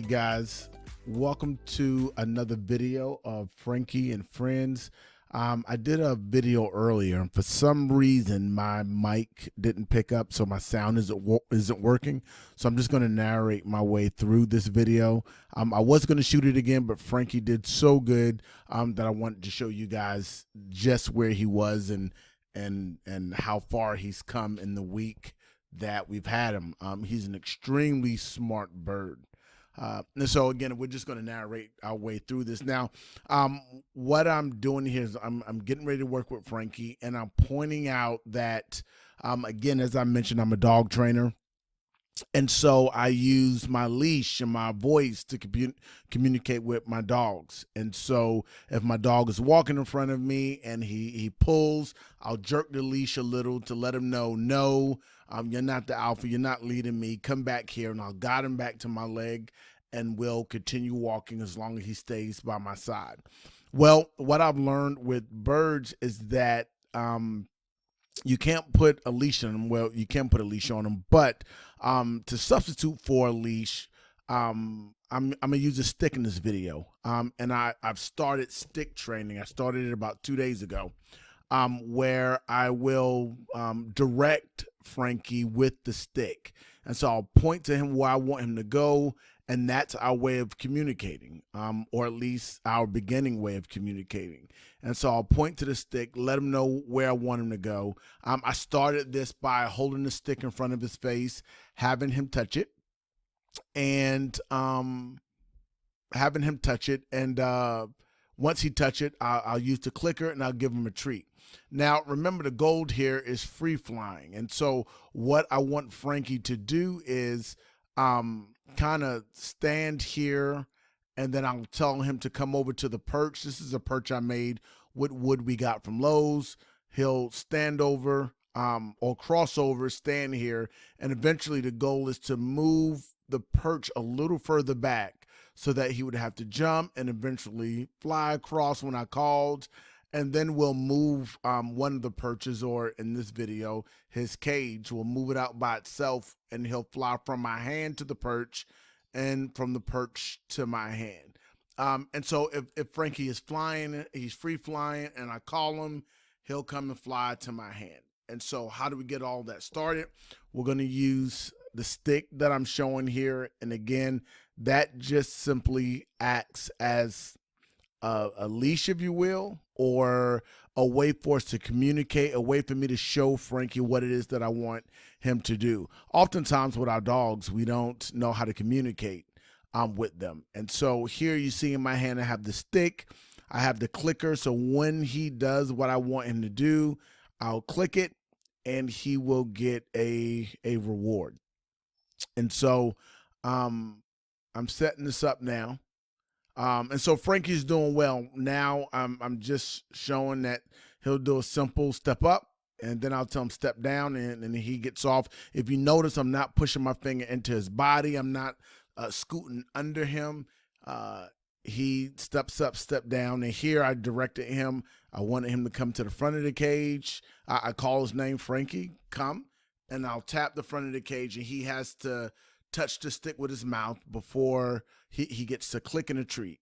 guys? Welcome to another video of Frankie and Friends. I did a video earlier, and for some reason my mic didn't pick up, so my sound isn't working. So I'm just going to narrate my way through this video. I was going to shoot it again, but Frankie did so good that I wanted to show you guys just where he was and how far he's come in the week that we've had him. He's an extremely smart bird. And so again, we're just going to narrate our way through this. Now, what I'm doing here is I'm getting ready to work with Frankie, and I'm pointing out that, again, as I mentioned, I'm a dog trainer. And so I use my leash and my voice to communicate with my dogs. And so if my dog is walking in front of me and he pulls, I'll jerk the leash a little to let him know, no, you're not the alpha, you're not leading me, come back here, and I'll guide him back to my leg, and we'll continue walking as long as he stays by my side. Well, what I've learned with birds is that you can't put a leash on them. Well, you can put a leash on them, but to substitute for a leash, I'm gonna use a stick in this video. And I've started stick training. I started it about 2 days ago, where I will direct Frankie with the stick. And so I'll point to him where I want him to go, and that's our way of communicating, or at least our beginning way of communicating. And so I'll point to the stick, let him know where I want him to go. I started this by holding the stick in front of his face, having him touch it, and once he touch it, I'll use the clicker and I'll give him a treat. Now, remember, the goal here is free flying. And so what I want Frankie to do is kind of stand here, and then I'll tell him to come over to the perch. This is a perch I made with wood we got from Lowe's. He'll stand over or cross over, stand here, and eventually the goal is to move the perch a little further back so that he would have to jump and eventually fly across when I called. And then we'll move one of the perches, or in this video, his cage. We'll move it out by itself, and he'll fly from my hand to the perch and from the perch to my hand. And so if Frankie is flying, he's free flying, and I call him, he'll come and fly to my hand. And so how do we get all that started? We're going to use the stick that I'm showing here. And again, that just simply acts as a leash, if you will, or a way for us to communicate, a way for me to show Frankie what it is that I want him to do. Oftentimes with our dogs, we don't know how to communicate with them. And so here you see in my hand, I have the stick, I have the clicker. So when he does what I want him to do, I'll click it and he will get a reward. And so I'm setting this up now. And so Frankie's doing well. Now I'm just showing that he'll do a simple step up, and then I'll tell him step down, and he gets off. If you notice, I'm not pushing my finger into his body. I'm not scooting under him. He steps up, step down, and here I directed him. I wanted him to come to the front of the cage. I call his name, Frankie, come, and I'll tap the front of the cage, and he has to touch the stick with his mouth before he gets to click in a treat.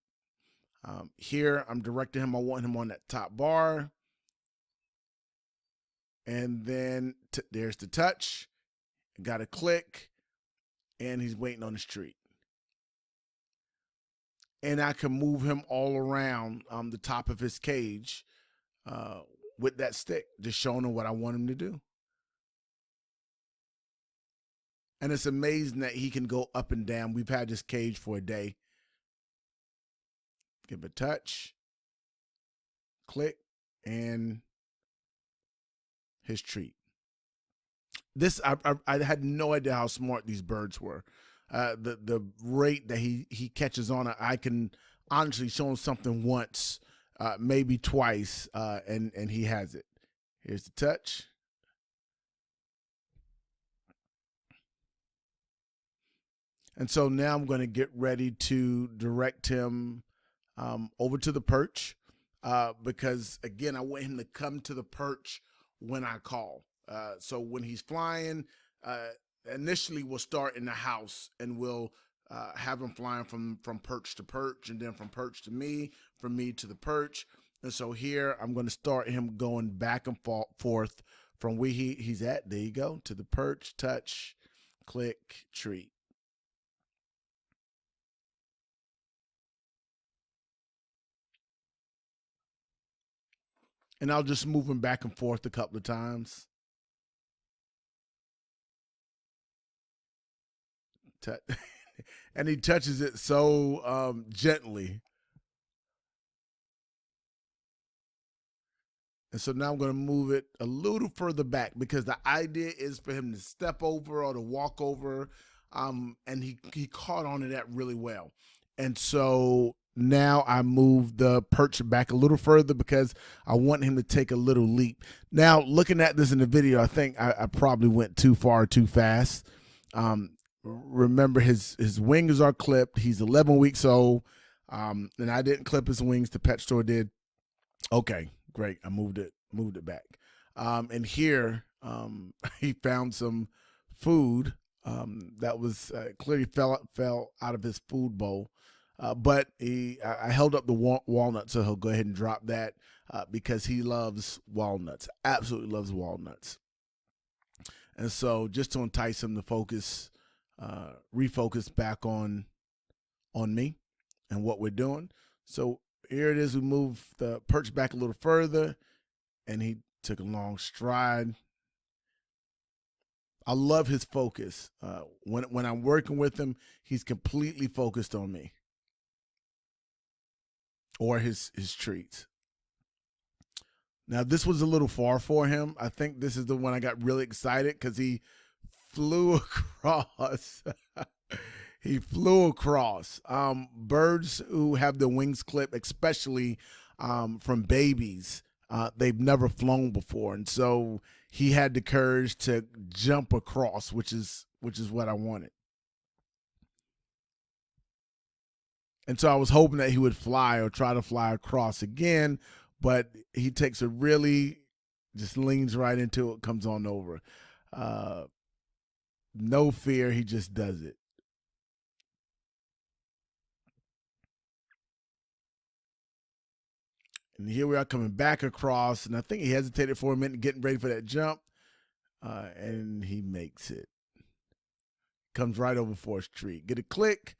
Here I'm directing him. I want him on that top bar. And then there's the touch. Got to click. And he's waiting on his treat. And I can move him all around the top of his cage with that stick, just showing him what I want him to do. And it's amazing that he can go up and down. We've had this cage for a day. Give a touch, click, and his treat. This I had no idea how smart these birds were. The rate that he catches on it, I can honestly show him something once, maybe twice, and he has it. Here's the touch. And so now I'm going to get ready to direct him over to the perch, because, again, I want him to come to the perch when I call. So when he's flying, initially we'll start in the house, and we'll have him flying from perch to perch, and then from perch to me, from me to the perch. And so here I'm going to start him going back and forth from where he's at. There you go, to the perch, touch, click, treat. And I'll just move him back and forth a couple of times. And he touches it so gently. And so now I'm going to move it a little further back because the idea is for him to step over or to walk over. And he caught on to that really well. And so now I move the perch back a little further because I want him to take a little leap. Now, looking at this in the video, I think I probably went too far too fast. Remember, his wings are clipped. He's 11 weeks old. And I didn't clip his wings. The pet store did. Okay, great. I moved it back. And here, he found some food that was clearly fell out of his food bowl. But I held up the walnut, so he'll go ahead and drop that because he loves walnuts, absolutely loves walnuts. And so, just to entice him to refocus back on me and what we're doing. So here it is. We move the perch back a little further, and he took a long stride. I love his focus. When I'm working with him, he's completely focused on me or his treats. Now this was a little far for him. I think this is the one I got really excited because he flew across. He flew across. Birds who have their wings clipped, especially from babies, they've never flown before, and so he had the courage to jump across, which is what I wanted. And so I was hoping that he would fly or try to fly across again, but he takes a really just leans right into it, comes on over. Uh, no fear, he just does it. And here we are coming back across, and I think he hesitated for a minute, getting ready for that jump, and he makes it. Comes right over for his treat. Get a click,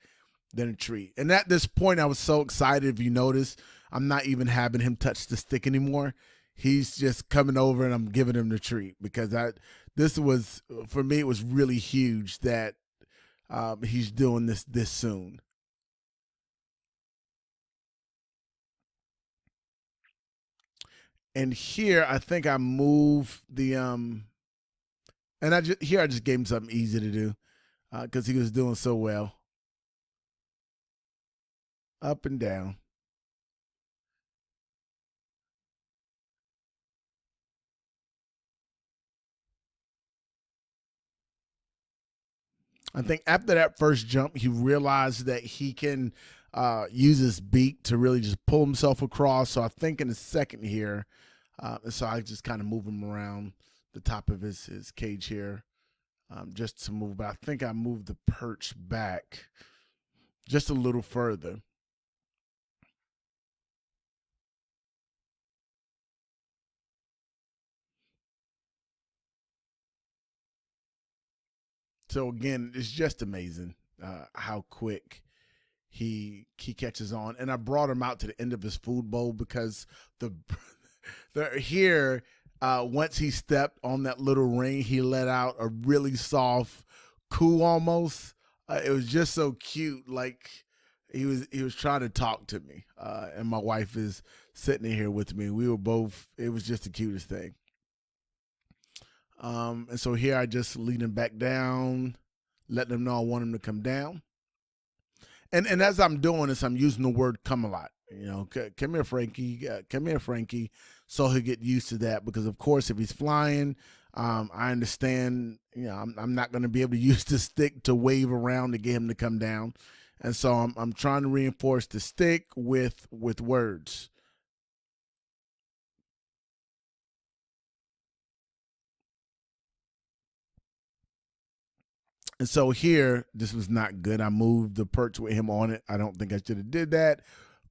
then a treat. And at this point, I was so excited. If you notice, I'm not even having him touch the stick anymore. He's just coming over, and I'm giving him the treat because this was, for me, it was really huge that he's doing this soon. And here, I think I move the and I just gave him something easy to do because he was doing so well. Up and down. I think after that first jump, he realized that he can use his beak to really just pull himself across. So I think in the second here, so I just kind of move him around the top of his cage here just to move. But I think I moved the perch back just a little further. So again, it's just amazing how quick he catches on. And I brought him out to the end of his food bowl because the here once he stepped on that little ring, he let out a really soft coo almost. It was just so cute. Like he was trying to talk to me, and my wife is sitting here with me. We were both. It was just the cutest thing. And so here I just lead him back down, let them know I want him to come down. And as I'm doing this, I'm using the word "come" a lot. You know, come here, Frankie. Come here, Frankie. So he'll get used to that because, of course, if he's flying, I understand. You know, I'm not going to be able to use the stick to wave around to get him to come down, and so I'm trying to reinforce the stick with words. And so here, this was not good. I moved the perch with him on it. I don't think I should have did that.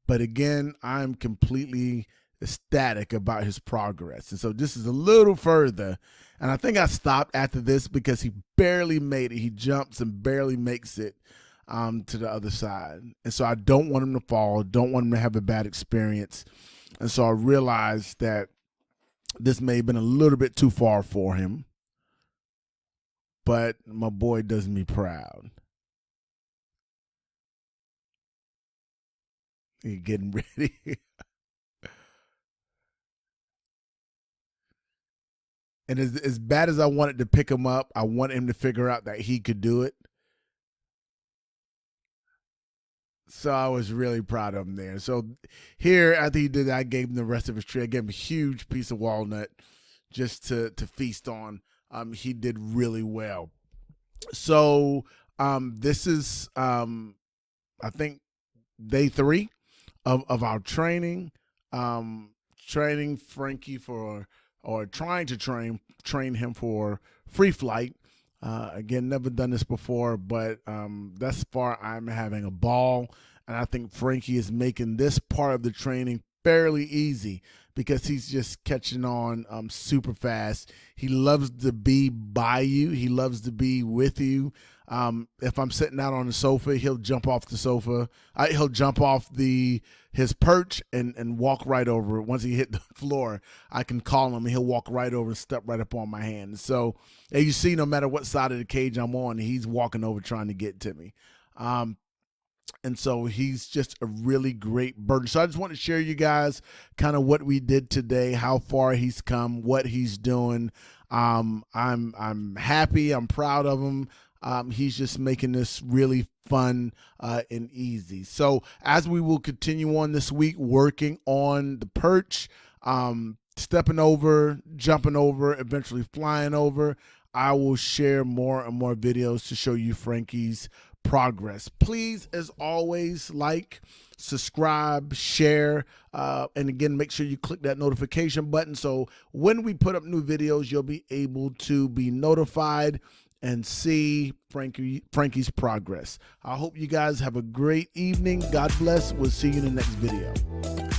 But again, I'm completely ecstatic about his progress. And so this is a little further. And I think I stopped after this because he barely made it. He jumps and barely makes it to the other side. And so I don't want him to fall, don't want him to have a bad experience. And so I realized that this may have been a little bit too far for him. But my boy does me proud. He's getting ready. And as bad as I wanted to pick him up, I want him to figure out that he could do it. So I was really proud of him there. So here, after he did that, I gave him the rest of his tree. I gave him a huge piece of walnut just to feast on. He did really well. So this is, I think, day 3 of our training. Training Frankie for, or trying to train him for free flight. Again, never done this before, but thus far I'm having a ball, and I think Frankie is making this part of the training fairly easy because he's just catching on super fast. He loves to be by you. He loves to be with you. If I'm sitting out on the sofa, he'll jump off the sofa. He'll jump off his perch and walk right over. Once he hit the floor, I can call him and he'll walk right over and step right up on my hand. So as you see, no matter what side of the cage I'm on, he's walking over trying to get to me. And so he's just a really great bird. So I just want to share you guys kind of what we did today, how far he's come, what he's doing. I'm happy. I'm proud of him. He's just making this really fun and easy. So as we will continue on this week, working on the perch, stepping over, jumping over, eventually flying over, I will share more and more videos to show you Frankie's progress. Please, as always, like, subscribe, share, and again, make sure you click that notification button so when we put up new videos, you'll be able to be notified and see Frankie's progress. I hope you guys have a great evening. God bless. We'll see you in the next video.